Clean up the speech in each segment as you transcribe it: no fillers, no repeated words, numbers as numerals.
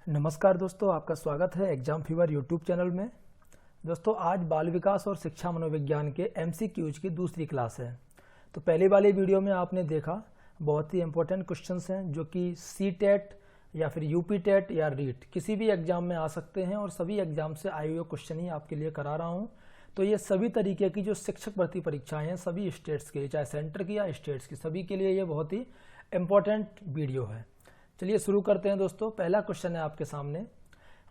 नमस्कार दोस्तों, आपका स्वागत है एग्जाम फीवर यूट्यूब चैनल में। दोस्तों, आज बाल विकास और शिक्षा मनोविज्ञान के एमसीक्यूज की दूसरी क्लास है। तो पहले वाले वीडियो में आपने देखा बहुत ही इंपॉर्टेंट क्वेश्चंस हैं जो कि सी टेट या फिर यूपी टेट या रीट किसी भी एग्जाम में आ सकते हैं और सभी एग्जाम से आए हुए क्वेश्चन ही आपके लिए करा रहा हूँ। तो ये सभी तरीके की जो शिक्षक भर्ती परीक्षाएं हैं सभी स्टेट्स के लिए, चाहे सेंटर की या स्टेट्स की, सभी के लिए ये बहुत ही इंपॉर्टेंट वीडियो है। चलिए शुरू करते हैं दोस्तों। पहला क्वेश्चन है आपके सामने,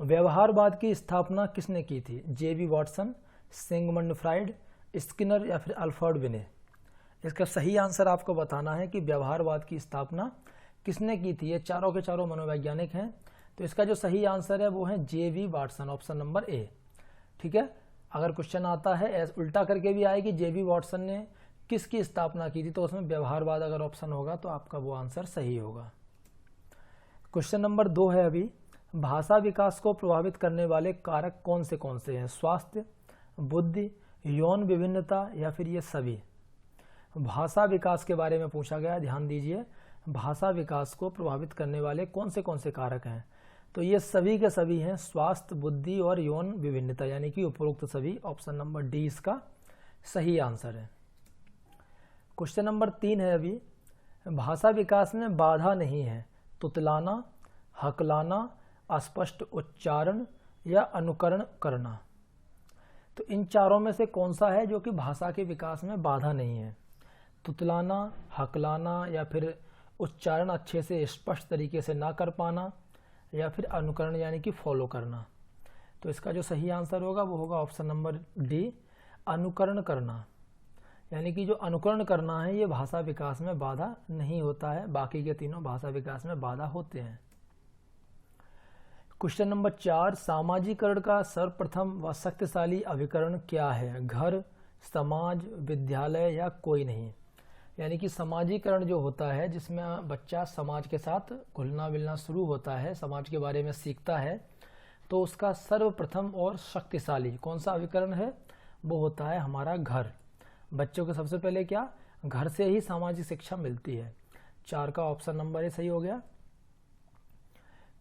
व्यवहारवाद की स्थापना किसने की थी? JB. Watson, Sigmund Freud, Skinner या फिर अल्फ्रेड बिने। इसका सही आंसर आपको बताना है कि व्यवहारवाद की स्थापना किसने की थी। ये चारों के चारों मनोवैज्ञानिक हैं। तो इसका जो सही आंसर है वो है JB. Watson, option number A. ठीक है, अगर क्वेश्चन आता है उल्टा करके भी आए कि जे.बी. वॉटसन ने किसकी स्थापना की थी, तो उसमें व्यवहारवाद अगर ऑप्शन होगा तो आपका वो आंसर सही होगा। क्वेश्चन नंबर 2 है अभी, भाषा विकास को प्रभावित करने वाले कारक कौन से हैं? स्वास्थ्य, बुद्धि, यौन विभिन्नता या फिर ये सभी। भाषा विकास के बारे में पूछा गया, ध्यान दीजिए। भाषा विकास को प्रभावित करने वाले कौन से कारक हैं? तो ये सभी के सभी हैं, स्वास्थ्य, बुद्धि और यौन विभिन्नता, यानी कि उपरोक्त सभी। ऑप्शन नंबर डी इसका सही आंसर है। क्वेश्चन नंबर 3 है अभी, भाषा विकास में बाधा नहीं है, तुतलाना, हकलाना, अस्पष्ट उच्चारण या अनुकरण करना। तो इन चारों में से कौन सा है जो कि भाषा के विकास में बाधा नहीं है? तुतलाना, हकलाना या फिर उच्चारण अच्छे से स्पष्ट तरीके से ना कर पाना या फिर अनुकरण यानी कि फॉलो करना। तो इसका जो सही आंसर होगा वो होगा ऑप्शन नंबर डी, अनुकरण करना। यानी कि जो अनुकरण करना है ये भाषा विकास में बाधा नहीं होता है, बाकी के तीनों भाषा विकास में बाधा होते हैं। क्वेश्चन नंबर 4, सामाजिकरण का सर्वप्रथम व शक्तिशाली अभिकरण क्या है? घर, समाज, विद्यालय या कोई नहीं। यानी कि सामाजिकरण जो होता है जिसमें बच्चा समाज के साथ घुलना मिलना शुरू होता है, समाज के बारे में सीखता है, तो उसका सर्वप्रथम और शक्तिशाली कौन सा अभिकरण है? वो होता है हमारा घर। बच्चों को सबसे पहले क्या, घर से ही सामाजिक शिक्षा मिलती है। 4 का ऑप्शन नंबर ए सही हो गया।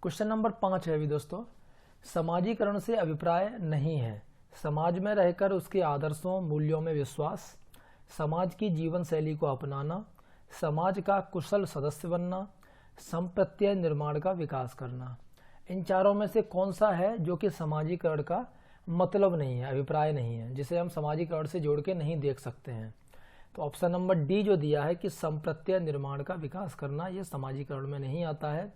क्वेश्चन नंबर 5 है अभी दोस्तों, समाजीकरण से अभिप्राय नहीं है, समाज में रहकर उसके आदर्शों मूल्यों में विश्वास, समाज की जीवन शैली को अपनाना, समाज का कुशल सदस्य बनना, संप्रत्यय निर्माण का विकास करना। इन चारों में से कौन सा है जो कि समाजीकरण का मतलब नहीं है, अभिप्राय नहीं है, जिसे हम सामाजिकरण से जोड़ के नहीं देख सकते हैं? तो ऑप्शन नंबर डी जो दिया है कि संप्रत्यय निर्माण का विकास करना, ये सामाजिकरण में नहीं आता है।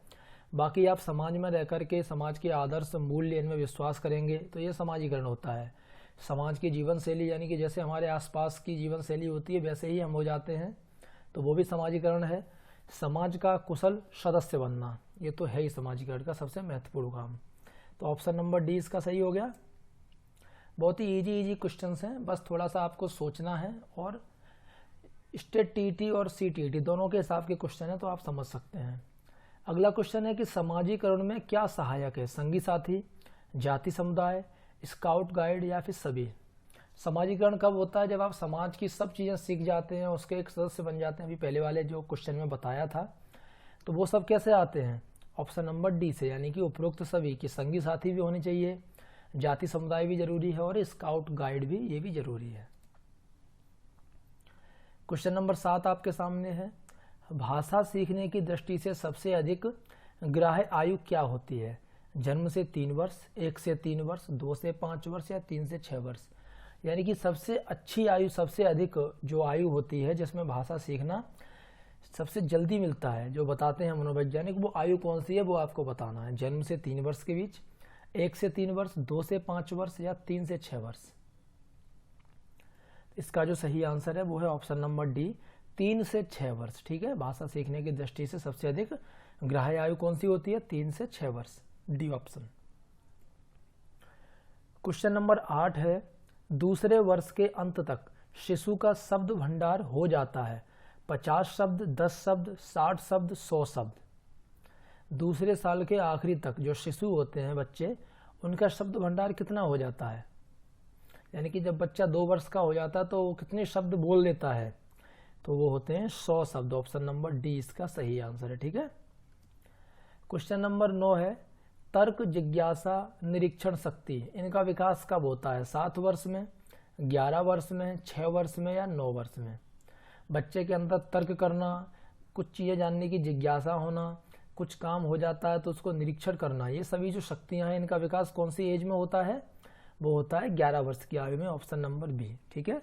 बाकी आप समाज में रह करके समाज के आदर्श मूल्य इनमें विश्वास करेंगे तो ये सामाजिकरण होता है। समाज की जीवन शैली यानी कि जैसे हमारे आसपास की जीवन शैली होती है वैसे ही हम हो जाते हैं, तो वो भी सामाजिकरण है। समाज का कुशल सदस्य बनना, ये तो है ही समाजीकरण का सबसे महत्वपूर्ण काम। तो ऑप्शन नंबर डी इसका सही हो गया। बहुत ही इजी क्वेश्चंस हैं, बस थोड़ा सा आपको सोचना है। और स्टेट टीईटी और सीटीईटी दोनों के हिसाब के क्वेश्चन है तो आप समझ सकते हैं। अगला क्वेश्चन है कि सामाजिकरण में क्या सहायक है? संगी साथी, जाति समुदाय, स्काउट गाइड या फिर सभी। सामाजिकरण कब होता है? जब आप समाज की सब चीज़ें सीख जाते हैं, उसके एक सदस्य बन जाते हैं। अभी पहले वाले जो क्वेश्चन में बताया था, तो वो सब कैसे आते हैं? ऑप्शन नंबर डी से, यानी कि उपरोक्त सभी की संगी साथी भी होनी चाहिए, जाति समुदाय भी जरूरी है और स्काउट गाइड भी, ये भी जरूरी है। क्वेश्चन नंबर 7 आपके सामने है, भाषा सीखने की दृष्टि से सबसे अधिक ग्राह्य आयु क्या होती है? जन्म से 3 वर्ष, 1 से 3 वर्ष, 2 से 5 वर्ष या 3 से 6 वर्ष। यानी कि सबसे अच्छी आयु, सबसे अधिक जो आयु होती है जिसमें भाषा सीखना सबसे जल्दी मिलता है, जो बताते हैं मनोवैज्ञानिक, वो आयु कौन सी है वो आपको बताना है। जन्म से 3 वर्ष के बीच, 1 से 3 वर्ष, 2 से 5 वर्ष या 3 से 6 वर्ष। इसका जो सही आंसर है वो है ऑप्शन नंबर डी, 3 से 6 वर्ष। ठीक है, भाषा सीखने की दृष्टि से सबसे अधिक ग्राह्य आयु कौन सी होती है? 3 से 6 वर्ष, डी ऑप्शन। क्वेश्चन नंबर 8 है, दूसरे वर्ष के अंत तक शिशु का शब्द भंडार हो जाता है 50 शब्द, 10 शब्द, 60 शब्द, 100 शब्द। दूसरे साल के आखिरी तक जो शिशु होते हैं बच्चे, उनका शब्द भंडार कितना हो जाता है? यानी कि जब बच्चा 2 वर्ष का हो जाता है तो वो कितने शब्द बोल लेता है? तो वो होते हैं 100 शब्द। ऑप्शन नंबर डी इसका सही आंसर है। ठीक है, क्वेश्चन नंबर 9 है, तर्क, जिज्ञासा, निरीक्षण शक्ति, इनका विकास कब होता है? 7 वर्ष में, 11 वर्ष में, 6 वर्ष में या 9 वर्ष में? बच्चे के अंदर तर्क करना, कुछ चीज़ें जानने की जिज्ञासा होना, कुछ काम हो जाता है तो उसको निरीक्षण करना, ये सभी जो शक्तियाँ हैं इनका विकास कौन सी एज में होता है? वो होता है 11 वर्ष की आयु में, ऑप्शन नंबर बी। ठीक है।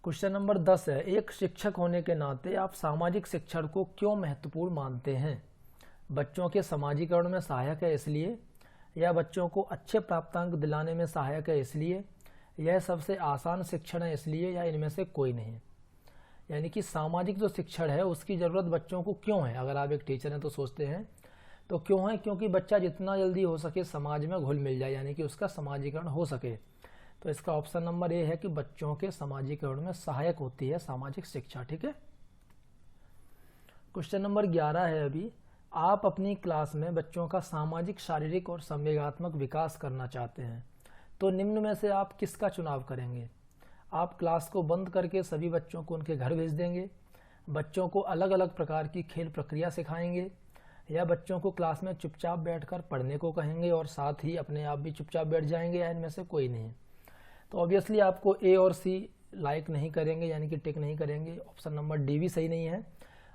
क्वेश्चन नंबर 10 है, एक शिक्षक होने के नाते आप सामाजिक शिक्षण को क्यों महत्वपूर्ण मानते हैं? बच्चों के समाजीकरण में सहायक है इसलिए, या बच्चों को अच्छे प्राप्तांक दिलाने में सहायक है इसलिए, यह सबसे आसान शिक्षण है इसलिए, या इनमें से कोई नहीं? यानी कि सामाजिक जो शिक्षण है उसकी ज़रूरत बच्चों को क्यों है? अगर आप एक टीचर हैं तो सोचते हैं तो क्यों है? क्योंकि बच्चा जितना जल्दी हो सके समाज में घुल मिल जाए, यानी कि उसका समाजीकरण हो सके। तो इसका ऑप्शन नंबर ए है कि बच्चों के समाजीकरण में सहायक होती है सामाजिक शिक्षा। ठीक है। क्वेश्चन नंबर 11 है, अभी आप अपनी क्लास में बच्चों का सामाजिक, शारीरिक और संवेगात्मक विकास करना चाहते हैं, तो निम्न में से आप किसका चुनाव करेंगे? आप क्लास को बंद करके सभी बच्चों को उनके घर भेज देंगे, बच्चों को अलग अलग प्रकार की खेल प्रक्रिया सिखाएंगे, या बच्चों को क्लास में चुपचाप बैठकर पढ़ने को कहेंगे और साथ ही अपने आप भी चुपचाप बैठ जाएंगे, या इनमें से कोई नहीं? तो ऑब्वियसली आपको ए और सी लाइक नहीं करेंगे, यानी कि टिक नहीं करेंगे। ऑप्शन नंबर डी भी सही नहीं है।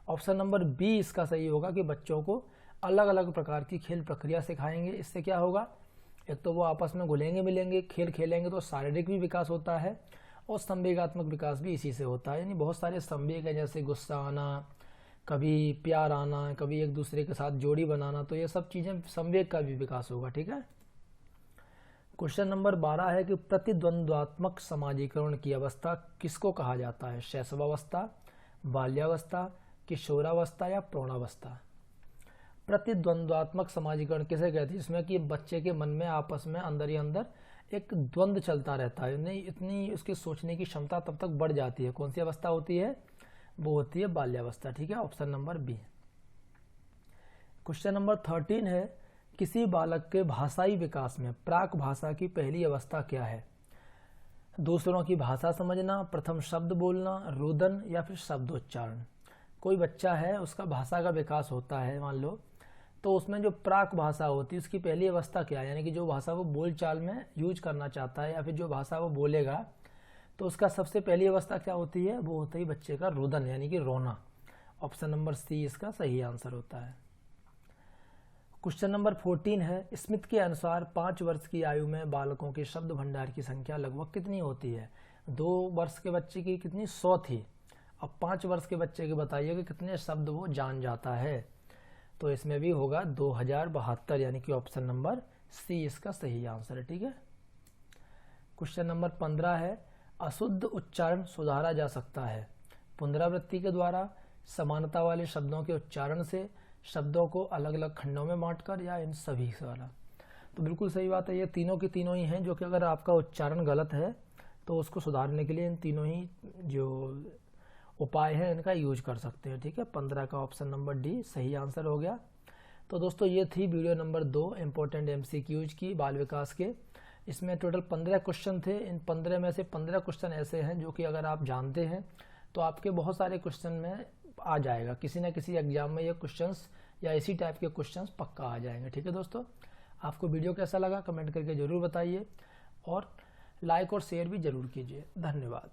ऑप्शन नंबर बी इसका सही होगा कि बच्चों को अलग अलग प्रकार की खेल प्रक्रिया सिखाएंगे। इससे क्या होगा? एक तो वो आपस में घुलेंगे मिलेंगे, खेल खेलेंगे तो शारीरिक भी विकास होता है और संवेगात्मक विकास भी इसी से होता है। यानी बहुत सारे संवेग हैं, जैसे गुस्सा आना, कभी प्यार आना, कभी एक दूसरे के साथ जोड़ी बनाना, तो ये सब चीज़ें संवेग का भी विकास होगा। ठीक है। क्वेश्चन नंबर 12 है कि प्रतिद्वंद्वात्मक समाजीकरण की अवस्था किसको कहा जाता है? शैशवावस्था, बाल्यावस्था, किशोरावस्था या प्रौढ़ावस्था? प्रतिद्वंद्वात्मक समाजीकरण किसे कहते हैं? जिसमें कि बच्चे के मन में आपस में अंदर ही अंदर एक द्वंद्व चलता रहता है, नहीं इतनी उसकी सोचने की क्षमता तब तक बढ़ जाती है। कौन सी अवस्था होती है? वो होती है बाल्यावस्था। ठीक है। Option number B. Question number 13 है, किसी बालक के भाषाई विकास में प्राक भाषा की पहली अवस्था क्या है? दूसरों की भाषा समझना, प्रथम शब्द बोलना, रुदन या फिर शब्दोच्चारण? कोई बच्चा है, उसका भाषा का विकास होता है मान लो, तो उसमें जो प्राक भाषा होती है उसकी पहली अवस्था क्या है? यानी कि जो भाषा वो बोलचाल में यूज करना चाहता है या फिर जो भाषा वो बोलेगा, तो उसका सबसे पहली अवस्था क्या होती है? वो होता है बच्चे का रुदन, यानी कि रोना। ऑप्शन नंबर सी इसका सही आंसर होता है। क्वेश्चन नंबर 14 है, स्मिथ के अनुसार 5 वर्ष की आयु में बालकों के शब्द भंडार की संख्या लगभग कितनी होती है? 2 वर्ष के बच्चे की कितनी? 100 थी। अब 5 वर्ष के बच्चे के बताइए कि कितने शब्द वो जान जाता है? तो इसमें भी होगा 2072, यानी कि ऑप्शन नंबर सी इसका सही आंसर है। ठीक है। क्वेश्चन नंबर 15 है, अशुद्ध उच्चारण सुधारा जा सकता है पुनरावृत्ति के द्वारा, समानता वाले शब्दों के उच्चारण से, शब्दों को अलग अलग खंडों में बांटकर, या इन सभी से वाला? तो बिल्कुल सही बात है, ये तीनों की तीनों ही हैं, जो कि अगर आपका उच्चारण गलत है तो उसको सुधारने के लिए इन तीनों ही जो उपाय हैं इनका यूज कर सकते हैं। ठीक है। 15 का ऑप्शन नंबर डी सही आंसर हो गया। तो दोस्तों ये थी वीडियो नंबर 2 इम्पोर्टेंट MCQs की बाल विकास के। इसमें टोटल 15 क्वेश्चन थे। इन 15 में से 15 क्वेश्चन ऐसे हैं जो कि अगर आप जानते हैं तो आपके बहुत सारे क्वेश्चन में आ जाएगा, किसी न किसी एग्जाम में ये क्वेश्चंस या इसी टाइप के क्वेश्चंस पक्का आ जाएंगे। ठीक है दोस्तों, आपको वीडियो कैसा लगा कमेंट करके ज़रूर बताइए और लाइक और शेयर भी ज़रूर कीजिए। धन्यवाद।